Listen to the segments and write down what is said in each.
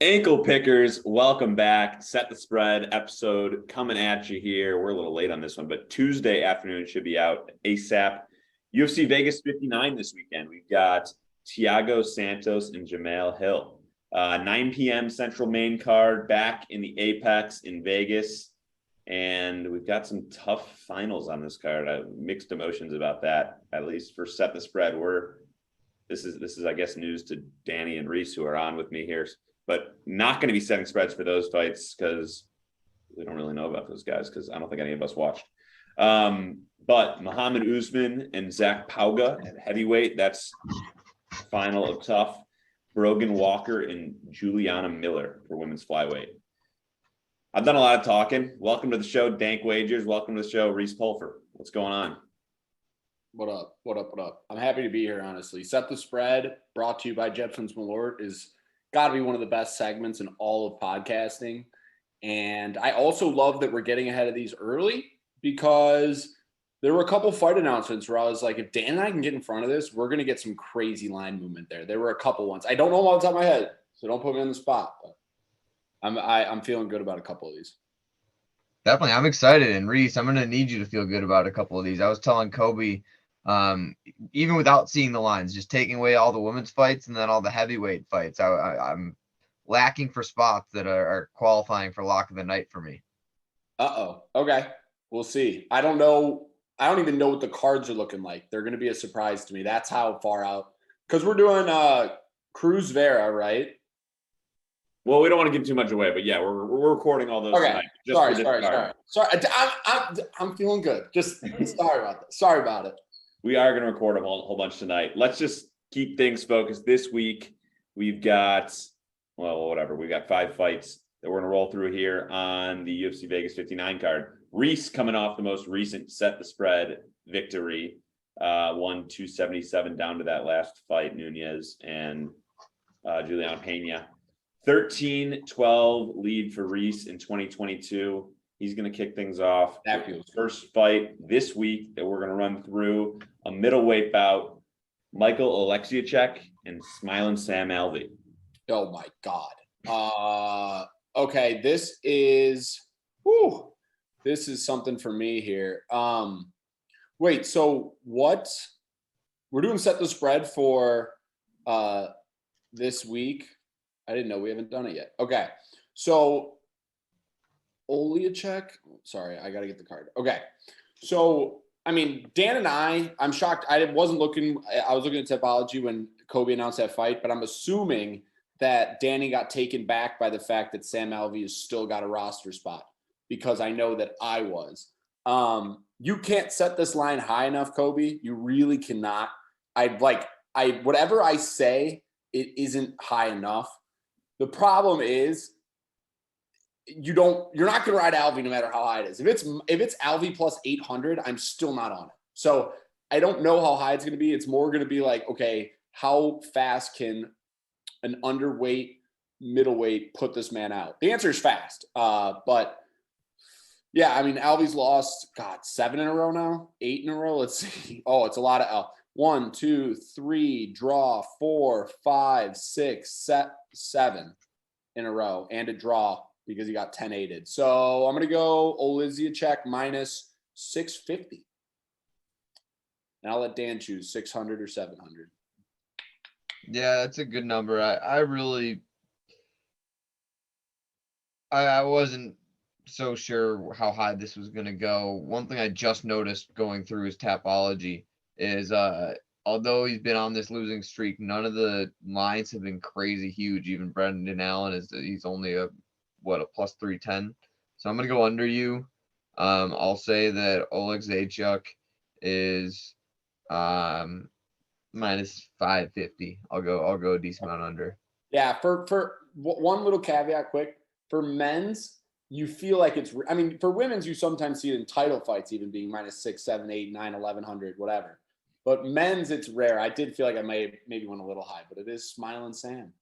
Ankle pickers, welcome back. Set the spread episode coming at you here. We're a little late on this one, but Tuesday afternoon should be out ASAP. UFC Vegas 59 this weekend. We've got Thiago Santos and Jamel Hill. 9 p.m. Central main card back in the Apex in Vegas. And we've got some tough finals on this card. I have mixed emotions about that, at least for Set the Spread. This is I guess, news to Danny and Reece, who are on with me here. But not going to be setting spreads for those fights because we don't really know about those guys because I don't think any of us watched. But Muhammad Usman and Zach Pauga at heavyweight, that's final of tough. Brogan Walker and Juliana Miller for women's flyweight. I've done a lot of talking. Welcome to the show, DanKwagers. Welcome to the show, Reece Pulver. What's going on? What up? I'm happy to be here, honestly. Set the Spread, brought to you by Jepson's Malort, is got to be one of the best segments in all of podcasting. And I also love that we're getting ahead of these early because there were a couple fight announcements where I was like, if Dan and I can get in front of this, we're going to get some crazy line movement there. There were a couple ones. I don't know them off the top of my head, so don't put me on the spot. But I'm feeling good about a couple of these. Definitely. I'm excited. And Reece, I'm going to need you to feel good about a couple of these. I was telling Kobe, even without seeing the lines, just taking away all the women's fights and then all the heavyweight fights, I'm lacking for spots that are qualifying for lock of the night for me. Okay. We'll see. I don't know. I don't even know what the cards are looking like. They're going to be a surprise to me. That's how far out. Because we're doing Cruz Vera, right? Well, we don't want to give too much away, but yeah, we're recording all those. Okay. Sorry. I'm feeling good. Just sorry about it. We are going to record a whole bunch tonight. Let's just keep things focused. This week, we've got, we've got 5 fights that we're going to roll through here on the UFC Vegas 59 card. Reece coming off the most recent Set the Spread victory, won 277 down to that last fight, Nunez and Juliana Pena. 13-12 lead for Reece in 2022. He's going to kick things off. That feels first fight this week that we're going to run through, a middleweight bout, Michael Oleksiejczuk and Smiling Sam Alvey. Oh my God. Okay, this is something for me here. Wait, so what? We're doing Set the Spread for this week. I didn't know we haven't done it yet. Okay, so Oleksiejczuk. Sorry, I got to get the card. Okay, so I mean, Dan and I'm shocked. I was looking at Topology when Kobe announced that fight, but I'm assuming that Danny got taken back by the fact that Sam Alvey has still got a roster spot, because I know that I was. You can't set this line high enough, Kobe. You really cannot. Whatever I say, it isn't high enough. The problem is you're not going to ride Alvey no matter how high it is. If it's Alvey plus 800, I'm still not on it. So I don't know how high it's going to be. It's more going to be like, okay, how fast can an underweight, middleweight put this man out? The answer is fast. But yeah, I mean, Alvey's lost, 7 in a row now, 8 in a row. Let's see. Oh, it's a lot of 1, 2, 3, draw, 4, 5, 6, 7 in a row, and a draw because he got 10-8'd. So I'm going to go Oleksiejczuk minus 650. And I'll let Dan choose 600 or 700. Yeah, that's a good number. I wasn't so sure how high this was going to go. One thing I just noticed going through his Tapology is although he's been on this losing streak, none of the lines have been crazy huge. Even Brendan Allen he's only a plus 310. So I'm gonna go under you. I'll say that Oleksiejczuk is minus 550. I'll go a decent amount under. Yeah, for one little caveat, quick, for men's, you feel like it's. I mean, for women's, you sometimes see it in title fights, even being minus 6, 7, 8, 9, 1100, whatever. But men's, it's rare. I did feel like I maybe went a little high, but it is Smiling Sam.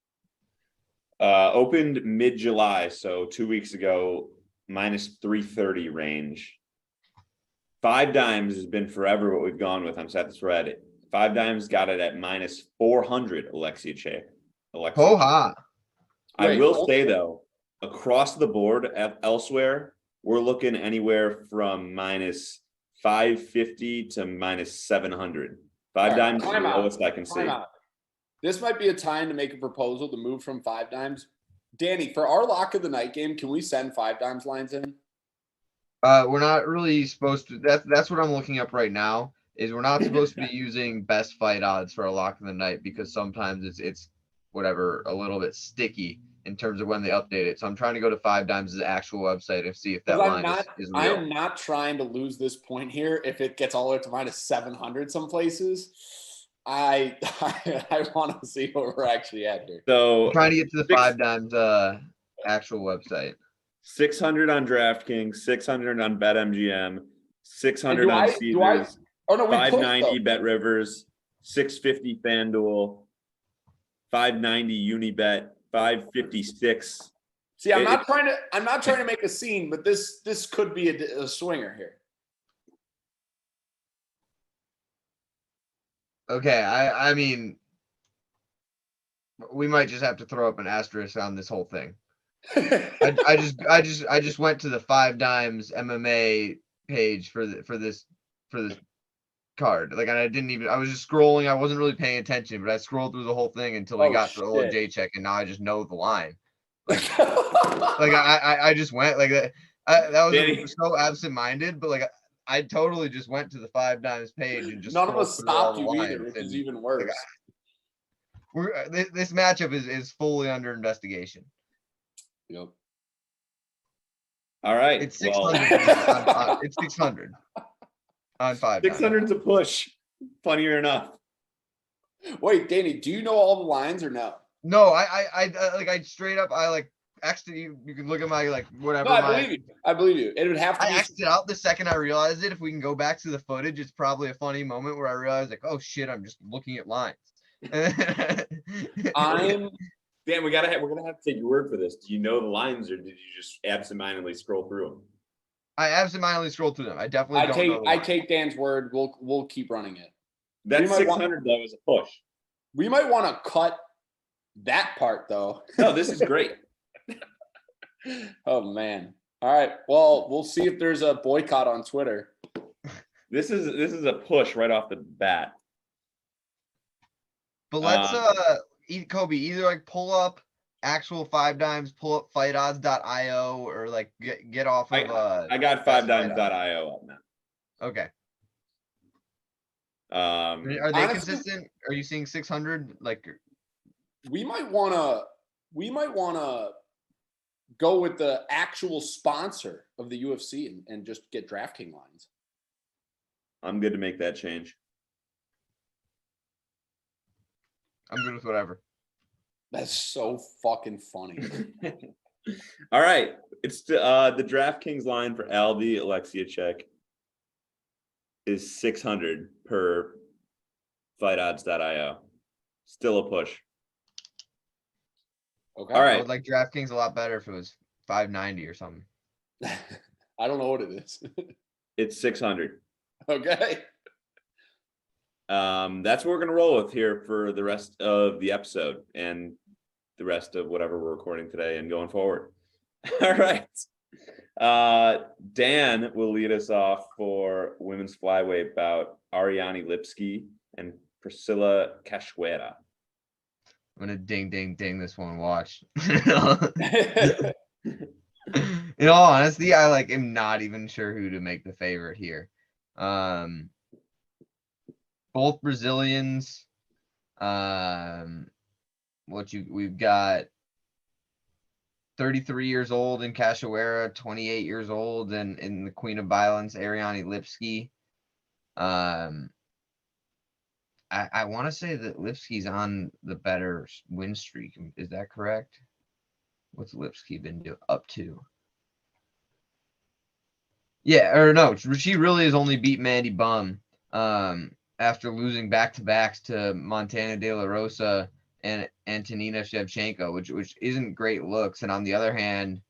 Opened mid-July, so 2 weeks ago, minus 330 range. 5 Dimes has been forever what we've gone with on Set the Spread. 5 Dimes got it at minus 400, Oleksiejczuk. Ho-ha. I will say though, across the board elsewhere, we're looking anywhere from minus 550 to minus 700. Five dimes is the lowest I can see. This might be a time to make a proposal to move from 5 dimes. Danny, for our lock of the night game, can we send 5 dimes lines in? We're not really supposed to. That's what I'm looking up right now. Is we're not supposed to be using best fight odds for a lock of the night because sometimes it's whatever a little bit sticky in terms of when they update it. So I'm trying to go to 5 dimes' actual website and see if that line is real. I'm not trying to lose this point here. If it gets all the way to minus 700 some places, I want to see what we're actually at here. So I'm trying to get to the 5 dimes actual website. 600 on DraftKings, 600 on BetMGM, 600 on Caesars, 590 BetRivers, 650 FanDuel, 590 Unibet, 556. See, I'm not trying to make a scene, but this could be a swinger here. Okay, I mean, we might just have to throw up an asterisk on this whole thing. I just went to the 5 dimes MMA page for this card. Like, I was just scrolling. I wasn't really paying attention, but I scrolled through the whole thing until I got to the OJ check, and now I just know the line. Like, I just went like that. That was so absent-minded, but like I totally just went to the 5 dimes page and just none of us stopped you either, which is even worse. Like, this matchup is fully under investigation. Yep. All right. It's 600. It's 600 on 5. 600's a push. Funnier enough. Wait, Danny, do you know all the lines or no? No, I straight up actually you can look at my whatever. No, I believe you. It would have to. I X'd it out the second I realized it. If we can go back to the footage, it's probably a funny moment where I realized oh shit, I'm just looking at lines. Dan, we're gonna have to take your word for this. Do you know the lines, or did you just absentmindedly scroll through them? I absentmindedly scrolled through them. I definitely don't know. I take Dan's word. We'll keep running it. That 600 though is a push. We might want to cut that part though. No, this is great. Oh man. All right. Well, we'll see if there's a boycott on Twitter. This is a push right off the bat. But let's Kobe, either pull up actual 5 dimes, pull up fightodds.io or get off of I got 5dimes.io up now. Okay. Are they honestly, consistent? Are you seeing 600? We might wanna go with the actual sponsor of the UFC and just get DraftKings lines. I'm good to make that change. I'm good with whatever. That's so fucking funny. All right. It's the DraftKings line for Alvey Alexiejczuk is 600 per fightodds.io. Still a push. Okay. All right. I would like DraftKings a lot better if it was 590 or something. I don't know what it is. It's 600. Okay. That's what we're gonna roll with here for the rest of the episode and the rest of whatever we're recording today and going forward. All right. Dan will lead us off for women's flyweight bout Ariana Lipsky and Priscilla Cashwella. I'm gonna ding this one. Watch. In all honesty, I am not even sure who to make the favorite here. Both Brazilians. We've got 33 years old in Cashwella, 28 years old in the Queen of Violence, Ariana Lipsky. I want to say that Lipsky's on the better win streak. Is that correct? What's Lipsky been up to? Yeah, or no, she really has only beat Mandy Bum after losing back-to-backs to Montana De La Rosa and Antonina Shevchenko, which isn't great looks. And on the other hand,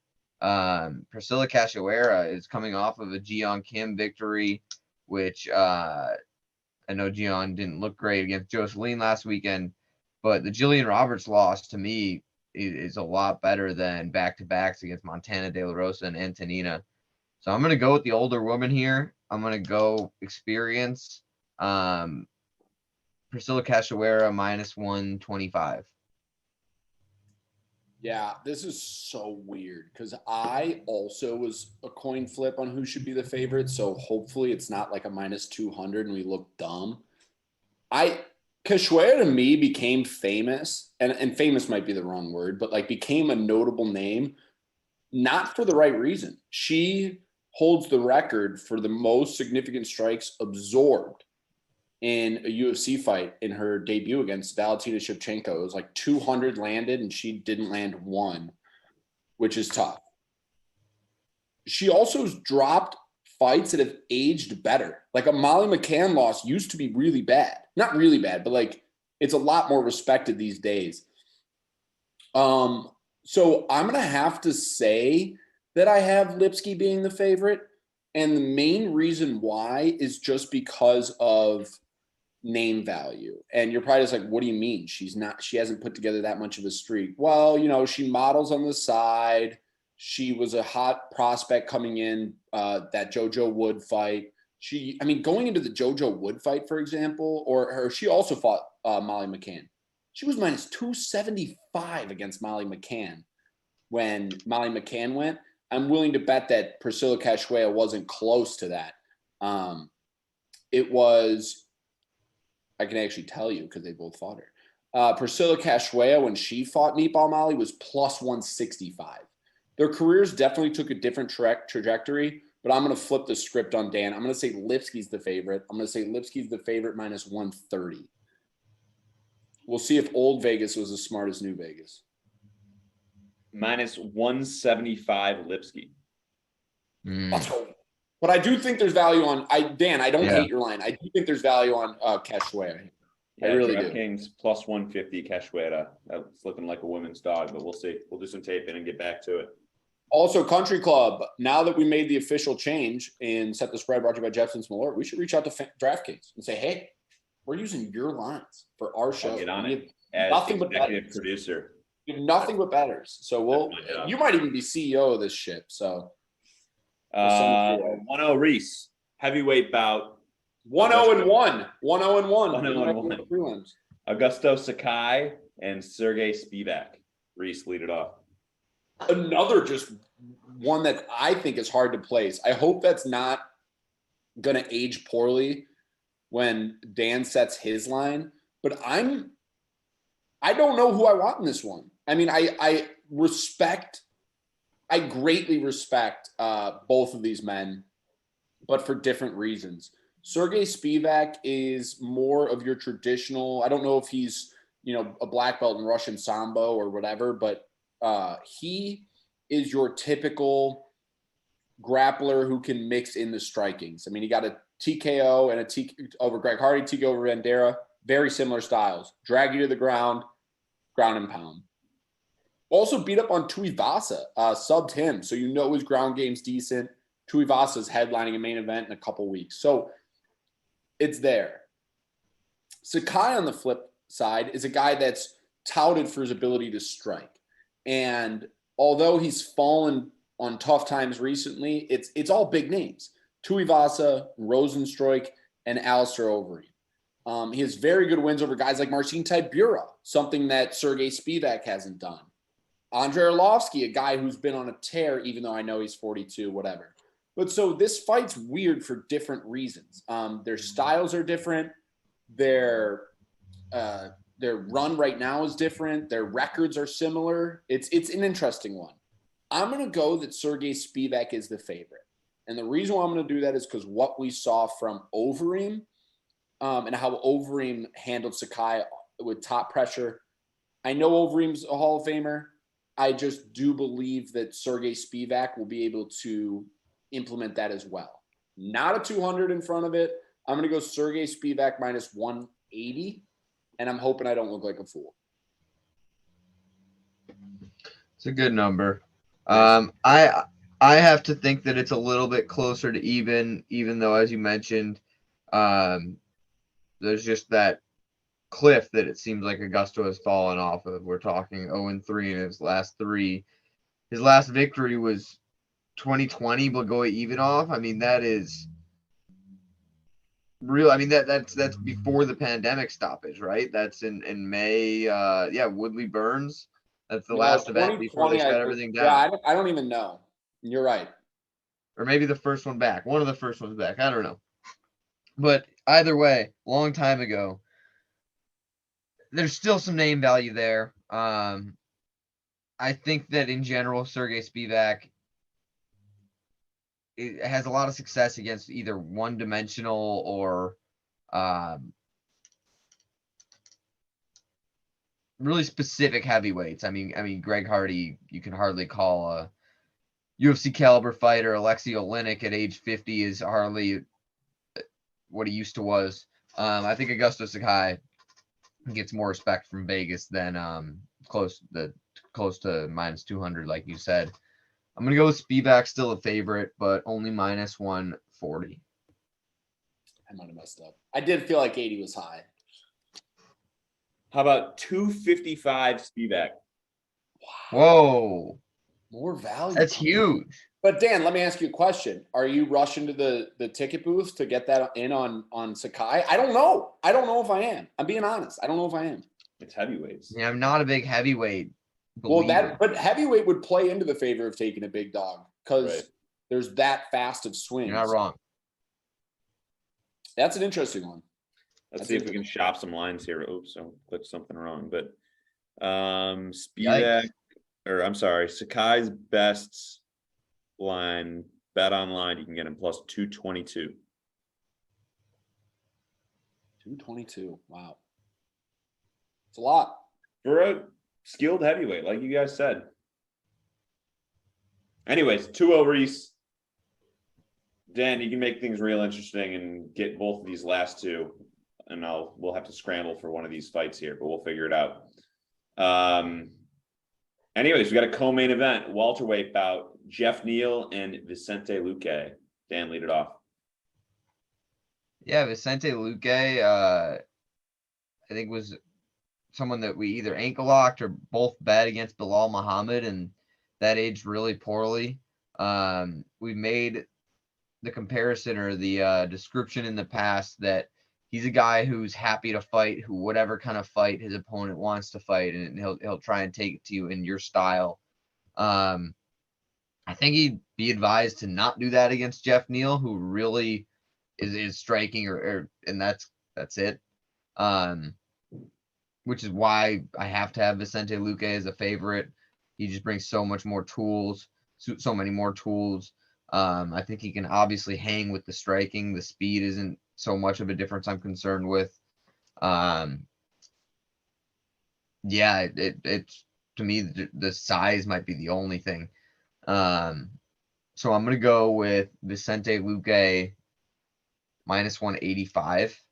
Priscilla Cashwella is coming off of a Jeon Kim victory, which I know Jeon didn't look great against Jocelyn last weekend, but the Jillian Roberts loss to me is a lot better than back-to-backs against Montana De La Rosa and Antonina. So I'm going to go with the older woman here. I'm going to go experience. Priscilla Cashwella -125. Yeah, this is so weird because I also was a coin flip on who should be the favorite. So hopefully it's not like a -200 and we look dumb. Cashwella to me became famous, and famous might be the wrong word, but like became a notable name, not for the right reason. She holds the record for the most significant strikes absorbed in a UFC fight in her debut against Valentina Shevchenko. It was like 200 landed and she didn't land one, which is tough. She also has dropped fights that have aged better. Like a Molly McCann loss used to be really bad. Not really bad, but like it's a lot more respected these days. So I'm going to have to say that I have Lipsky being the favorite. And the main reason why is just because of name value. And you're probably just like, what do you mean? She hasn't put together that much of a streak. Well, she models on the side. She was a hot prospect coming in that JoJo Wood fight. Going into the JoJo Wood fight, for example, or she also fought Molly McCann. She was -275 against Molly McCann when Molly McCann went. I'm willing to bet that Priscilla Cashwella wasn't close to that. It was, I can actually tell you because they both fought her. Priscilla Cashwella, when she fought Meatball Molly, was +165. Their careers definitely took a different trajectory, but I'm going to flip the script on Dan. I'm going to say Lipsky's the favorite. I'm going to say Lipsky's the favorite -130. We'll see if old Vegas was as smart as new Vegas. -175 Lipsky. But I do think there's value on Dan. I don't hate your line. I do think there's value on Cashwella. Yeah, I really do. Kings +150 Cashwella. That's looking like a women's dog, but we'll see. We'll do some taping and get back to it. Also, Country Club. Now that we made the official change in Set the Spread, brought to you by Jefferson Malort, we should reach out to DraftKings and say, "Hey, we're using your lines for our show. I'll get on it as nothing but executive producer. We have nothing but betters. So you might even be CEO of this ship. So 1-0 Reece, heavyweight bout. 1-0-1. 1-0-1. Prelims. Augusto Sakai and Sergey Spivak. Reece lead it off. Another just one that I think is hard to place. I hope that's not going to age poorly when Dan sets his line, but I don't know who I want in this one. I mean, I greatly respect both of these men, but for different reasons. Sergey Spivak is more of your traditional, I don't know if he's, a black belt in Russian Sambo or whatever, but he is your typical grappler who can mix in the strikings. I mean, he got a TKO and a TKO over Greg Hardy, TKO over Bandera, very similar styles. Drag you to the ground and pound. Also beat up on Tuivasa, subbed him. So his ground game's decent. Tuivasa's headlining a main event in a couple weeks. So it's there. Sakai on the flip side is a guy that's touted for his ability to strike. And although he's fallen on tough times recently, it's all big names. Tuivasa, Rosenstruik, and Alistair Overeem. He has very good wins over guys like Marcin Tybura, something that Sergey Spivak hasn't done. Andrei Arlovsky, a guy who's been on a tear, even though I know he's 42, whatever. But so this fight's weird for different reasons. Their styles are different. Their run right now is different. Their records are similar. It's an interesting one. I'm going to go that Sergey Spivak is the favorite. And the reason why I'm going to do that is because what we saw from Overeem and how Overeem handled Sakai with top pressure. I know Overeem's a Hall of Famer. I just do believe that Sergey Spivak will be able to implement that as well. Not a 200 in front of it. I'm going to go Sergey Spivak -180, and I'm hoping I don't look like a fool. It's a good number. I have to think that it's a little bit closer to even though, as you mentioned, there's just that cliff that it seems like Augusto has fallen off of. We're talking 0-3 in his last 3. His last victory was 2020 Blagoy Ivanov. I mean, that is real. I mean, that's before the pandemic stoppage, right? That's in May. Woodley Burns. That's the last event before they shut everything down. Yeah, I don't even know. You're right. Or maybe the first one back. One of the first ones back. I don't know. But either way, long time ago. There's still some name value there. I think that in general, Sergey Spivak has a lot of success against either one-dimensional or really specific heavyweights. I mean, Greg Hardy, you can hardly call a UFC caliber fighter. Alexei Oleinik at age 50 is hardly what he used to was. I think Augusto Sakai gets more respect from Vegas than close to -200, like you said. I'm gonna go with Spivak, still a favorite, but only -140. I might have messed up. I did feel like 80 was high. How about 255 Spivak? Wow. Whoa. More value. That's huge. But Dan, let me ask you a question. Are you rushing to the ticket booth to get that in on Sakai? I don't know. I don't know if I am. I'm being honest. I don't know if I am. It's heavyweights. Yeah, I'm not a big heavyweight believer. But heavyweight would play into the favor of taking a big dog because there's that fast of swings. You're not wrong. That's an interesting one. Let's see if we can shop some lines here. Oops, I clicked something wrong. But Spivak, or I'm sorry, Sakai's best line, bet online, you can get him plus 222. 222. Wow. It's a lot. For a skilled heavyweight, like you guys said. Anyways, 2-0 Reece. Dan, you can make things real interesting and get both of these last two. And we'll have to scramble for one of these fights here, but we'll figure it out. Anyways, we got a co-main event, welterweight bout, Jeff Neal and Vicente Luque. Dan, lead it off. Yeah, Vicente Luque, I think was someone that we either ankle locked or both bet against Bilal Muhammad, and that aged really poorly. We made the comparison or the description in the past that he's a guy who's happy to fight, who whatever kind of fight his opponent wants to fight, and he'll try and take it to you in your style. I think he'd be advised to not do that against Jeff Neal, who really is striking, and that's it. Which is why I have to have Vicente Luque as a favorite. He just brings so much more tools, so many more tools. I think he can obviously hang with the striking. The speed isn't so much of a difference I'm concerned with. It's to me the size might be the only thing. So I'm gonna go with Vicente Luque -185.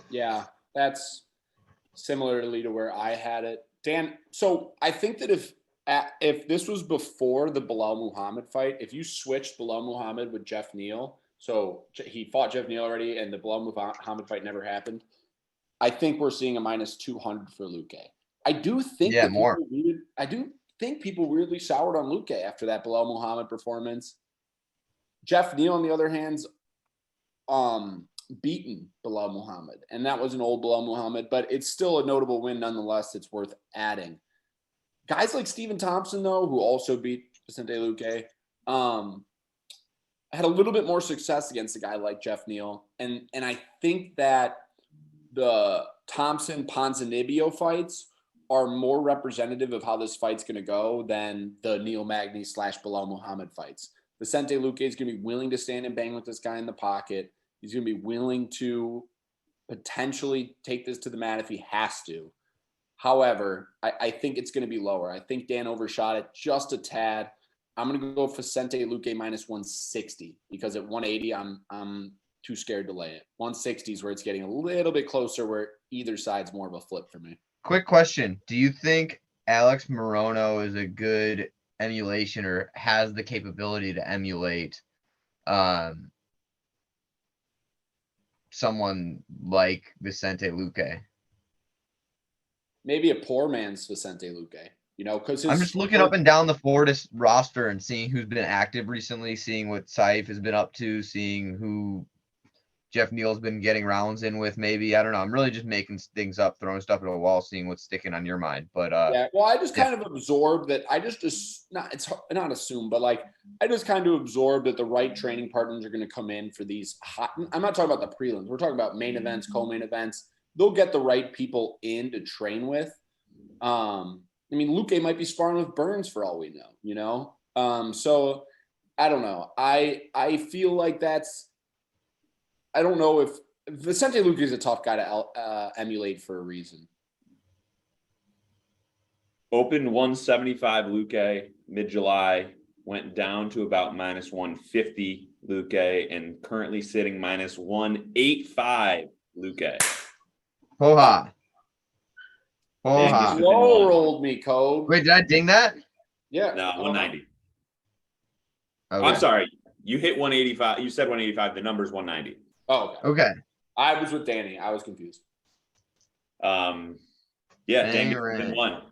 Yeah, that's similarly to where I had it. Dan, so I think that if this was before the Bilal Muhammad fight, if you switched Bilal Muhammad with Jeff Neal, so he fought Jeff Neal already and the Bilal Muhammad fight never happened, I think we're seeing a -200 for Luque. I do think people weirdly soured on Luque after that Bilal Muhammad performance. Jeff Neal, on the other hand, beaten Bilal Muhammad, and that was an old Bilal Muhammad, but it's still a notable win nonetheless. It's worth adding. Guys like Stephen Thompson, though, who also beat Vicente Luque, had a little bit more success against a guy like Jeff Neal, and I think that the Thompson-Ponzinibbio fights are more representative of how this fight's going to go than the Neal Magny / Bilal Muhammad fights. Vicente Luque is going to be willing to stand and bang with this guy in the pocket. He's going to be willing to potentially take this to the mat if he has to. However, I think it's going to be lower. I think Dan overshot it just a tad. I'm going to go Vicente Luque -160 because at 180, I'm too scared to lay it. 160 is where it's getting a little bit closer, where either side's more of a flip for me. Quick question. Do you think Alex Morono is a good emulation or has the capability to emulate someone like Vicente Luque. Maybe a poor man's Vicente Luque, because I'm just looking up and down the Fortis roster and seeing who's been active recently, seeing what Saif has been up to, seeing who Jeff Neal's been getting rounds in with. Maybe, I don't know. I'm really just making things up, throwing stuff at a wall, seeing what's sticking on your mind. But yeah, well, I just kind of absorb that. It's not assume, but like I just kind of absorb that the right training partners are going to come in for these hot. I'm not talking about the prelims. We're talking about main events, co-main events. They'll get the right people in to train with. I mean, Luque might be sparring with Burns for all we know, so I don't know. I feel like I don't know if Vicente Luque is a tough guy to emulate for a reason. Opened 175 Luque mid-July, went down to about minus 150 Luque, and currently sitting minus 185 Luque. Poha. Poha. Slow rolled me, Code. Wait, did I ding that? Yeah. No, 190. Okay. I'm sorry. You hit 185. You said 185. The number's 190. Oh, okay. Okay. I was with Danny. I was confused. Yeah, Dan gets one.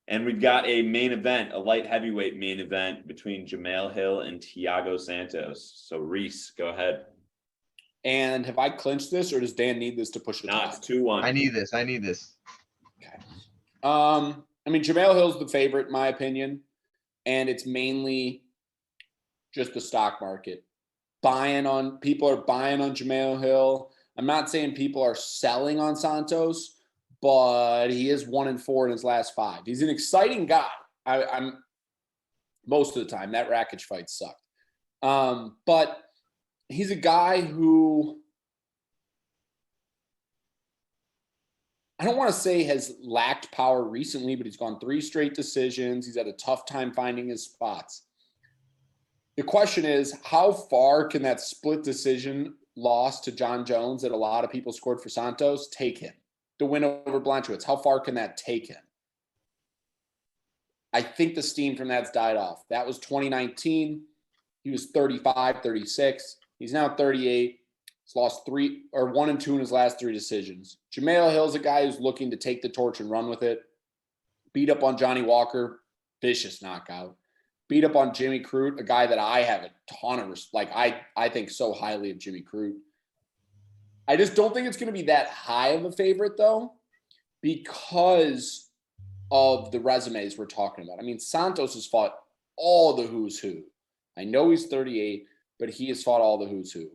And we've got a main event, a light heavyweight main event between Jamel Hill and Thiago Santos. So Reece, go ahead. And have I clinched this, or does Dan need this to push the No, top? it's 2-1. I need this. Okay. I mean, Jamel Hill's the favorite, in my opinion, and it's mainly just the stock market. People are buying on Jamel Hill. I'm not saying people are selling on Santos, but he is 1-4 in his last 5. He's an exciting guy. I'm most of the time. That Rakic fight sucked. But he's a guy who I don't want to say has lacked power recently, but he's gone 3 straight decisions. He's had a tough time finding his spots. The question is, how far can that split decision loss to John Jones that a lot of people scored for Santos take him? The win over Blanchowicz, how far can that take him? I think the steam from that's died off. That was 2019. He was 35, 36. He's now 38. He's lost 1 and 2 in his last 3 decisions. Jamel Hill's a guy who's looking to take the torch and run with it. Beat up on Johnny Walker, vicious knockout. Beat up on Jimmy Crute, a guy that I have a ton of I think so highly of Jimmy Crute. I just don't think it's going to be that high of a favorite, though, because of the resumes we're talking about. I mean, Santos has fought all the who's who. I know he's 38, but he has fought all the who's who.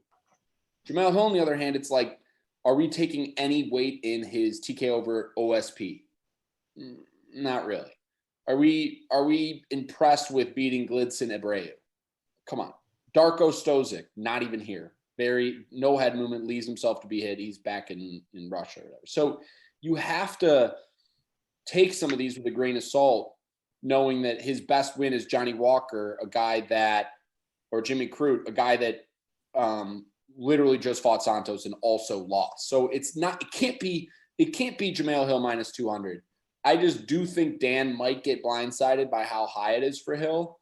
Jamel Hill, on the other hand, it's like, are we taking any weight in his TK over OSP? Not really. Are we impressed with beating Glidson Abreu? Come on. Darko Stozic, not even here. No head movement, leaves himself to be hit. He's back in Russia or whatever. So you have to take some of these with a grain of salt, knowing that his best win is Johnny Walker, or Jimmy Crute, a guy that literally just fought Santos and also lost. So it can't be Jamel Hill minus 200. I just do think Dan might get blindsided by how high it is for Hill,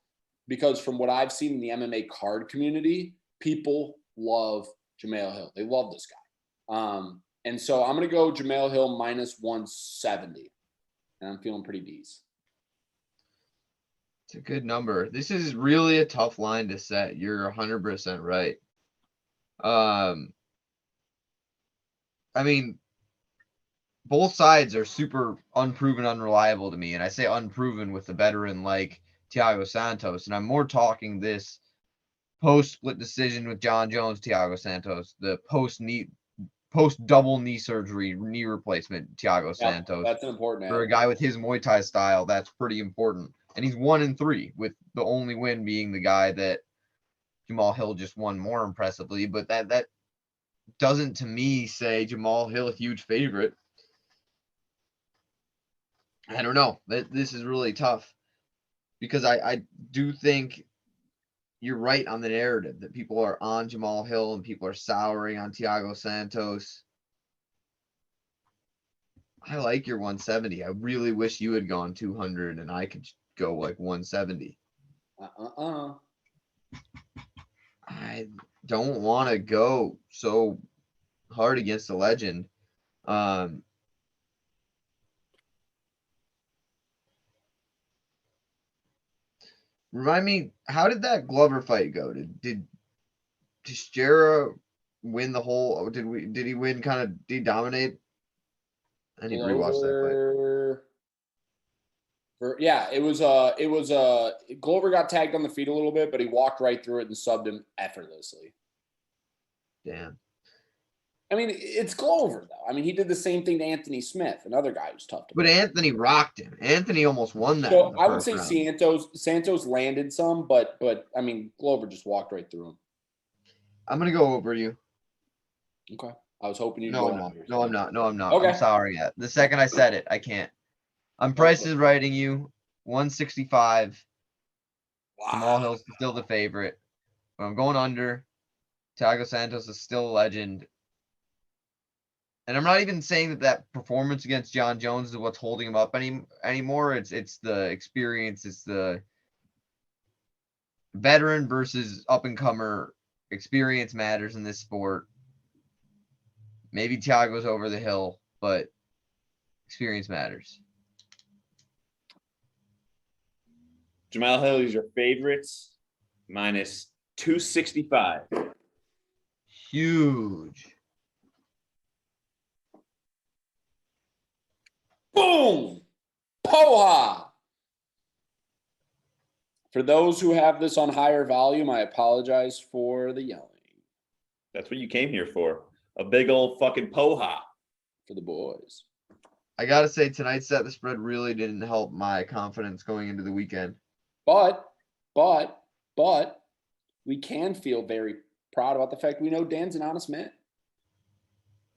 because from what I've seen in the MMA card community, people love Jamel Hill. They love this guy. And so I'm going to go Jamel Hill minus 170. And I'm feeling pretty decent. It's a good number. This is really a tough line to set. You're 100% right. I mean, both sides are super unproven, unreliable to me. And I say unproven with a veteran like Thiago Santos. And I'm more talking this post-split decision with John Jones, Thiago Santos, the post-double knee surgery, knee replacement, Thiago Santos. That's an important for a guy with his Muay Thai style. That's pretty important. And he's 1-3, with the only win being the guy that Jamel Hill just won more impressively. But that doesn't, to me, say Jamel Hill a huge favorite. I don't know. This is really tough, because I do think you're right on the narrative that people are on Jamel Hill and people are souring on Thiago Santos. I like your 170. I really wish you had gone 200 and I could go like 170. I don't want to go so hard against the legend. Remind me, how did that Glover fight go? Did Teixeira win the whole? Did he win? Did he dominate? I need to rewatch that fight. Yeah, it was Glover got tagged on the feet a little bit, but he walked right through it and subbed him effortlessly. Damn. I mean, it's Glover though. I mean, he did the same thing to Anthony Smith, another guy who's tough to But beat. Anthony rocked him. Anthony almost won that. So I would say Santos landed some, but I mean, Glover just walked right through him. I'm gonna go over you. Okay. I was hoping you'd No, go I'm not. under. No, I'm not. No, I'm not. Okay. I'm sorry. The second I said it, I can't. I'm Price is writing you 165. Jamal Hill's still the favorite. But I'm going under. Thiago Santos is still a legend. And I'm not even saying that performance against John Jones is what's holding him up anymore. It's the experience. It's the veteran versus up-and-comer. Experience matters in this sport. Maybe Thiago's over the hill, but experience matters. Jamal Hill is your favorites, minus 265. Huge. Boom! Poha! For those who have this on higher volume, I apologize for the yelling. That's what you came here for. A big old fucking poha. For the boys. I gotta say, tonight's Set the Spread really didn't help my confidence going into the weekend. But we can feel very proud about the fact we know Dan's an honest man.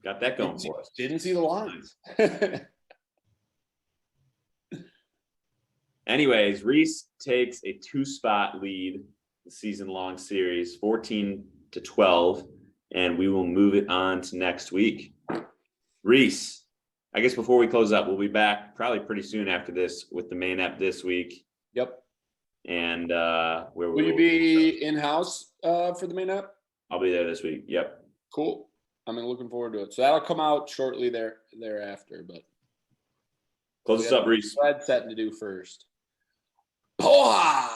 Got that going for us. Didn't see the lines. Anyways, Reece takes a 2-spot lead, the season-long series, 14-12, and we will move it on to next week. Reece, I guess before we close up, we'll be back probably pretty soon after this with the main app this week. Yep. And will you be in-house for the main app? I'll be there this week. Yep. Cool. I'm looking forward to it. So that'll come out shortly thereafter. But close us up, Reece. What I had setting to do first. Poha!